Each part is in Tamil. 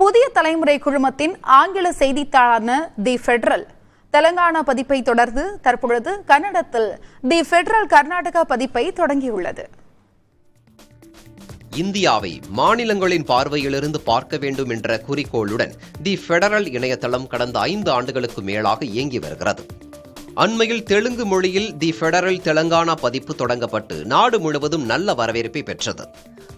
புதிய தலைமுறை குழுமத்தின் ஆங்கில செய்தித்தாளான தி ஃபெடரல் தெலங்கானா பதிப்பை தொடர்ந்து தற்பொழுது கன்னடத்தில் தி ஃபெடரல் கர்நாடகா பதிப்பை தொடங்கியுள்ளது. இந்தியாவை மாநிலங்களின் பார்வையிலிருந்து பார்க்க வேண்டும் என்ற குறிக்கோளுடன் தி ஃபெடரல் இணையதளம் கடந்த 5 ஆண்டுகளுக்கு மேலாக இயங்கி வருகிறது. அண்மையில் தெலுங்கு மொழியில் தி ஃபெடரல் தெலங்கானா பதிப்பு தொடங்கப்பட்டு நாடு முழுவதும் நல்ல வரவேற்பை பெற்றது.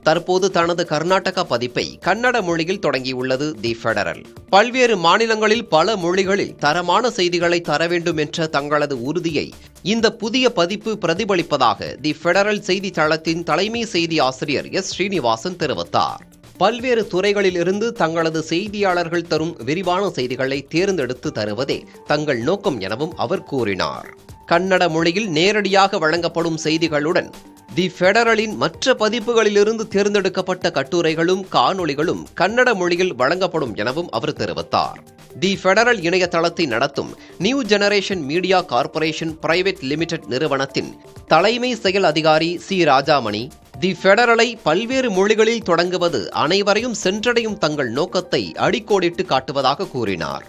தற்போது தனது கர்நாடகா பதிப்பை கன்னட மொழியில் தொடங்கியுள்ளது தி ஃபெடரல். பல்வேறு மாநிலங்களில் பல மொழிகளில் தரமான செய்திகளை தர வேண்டும் என்ற தங்களது உறுதியை இந்த புதிய பதிப்பு பிரதிபலிப்பதாக தி ஃபெடரல் செய்தித்தளத்தின் தலைமை செய்தி ஆசிரியர் எஸ் ஸ்ரீனிவாசன் தெரிவித்தார். பல்வேறு துறைகளில் இருந்து தங்களது செய்தியாளர்கள் தரும் விரிவான செய்திகளை தேர்ந்தெடுத்து தருவதே தங்கள் நோக்கம் எனவும் அவர் கூறினார். கன்னட மொழியில் நேரடியாக வழங்கப்படும் செய்திகளுடன் தி ஃபெடரலின் மற்ற பதிப்புகளிலிருந்து தேர்ந்தெடுக்கப்பட்ட கட்டுரைகளும் காணொளிகளும் கன்னட மொழியில் வழங்கப்படும் எனவும் அவர் தெரிவித்தார். தி ஃபெடரல் இணையதளத்தை நடத்தும் new generation media corporation private limited நிறுவனத்தின் தலைமை செயல் அதிகாரி சி ராஜாமணி, தி ஃபெடரலை பல்வேறு மொழிகளில் தொடங்குவது அனைவரையும் சென்றடையும் தங்கள் நோக்கத்தை அடிக்கோடிட்டு காட்டுவதாக கூறினார்.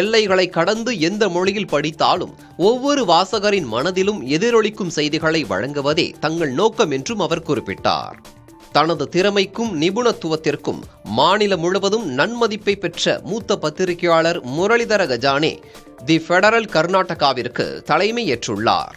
எல்லைகளை கடந்து எந்த மொழியில் படித்தாலும் ஒவ்வொரு வாசகரின் மனதிலும் எதிரொலிக்கும் செய்திகளை வழங்குவதே தங்கள் நோக்கம் என்றும் அவர் குறிப்பிட்டார். தனது திறமைக்கும் நிபுணத்துவத்திற்கும் மாநிலம் முழுவதும் நன்மதிப்பை பெற்ற மூத்த பத்திரிகையாளர் முரளிதர கஜானே தி ஃபெடரல் கர்நாடகாவிற்கு தலைமையேற்றுள்ளார்.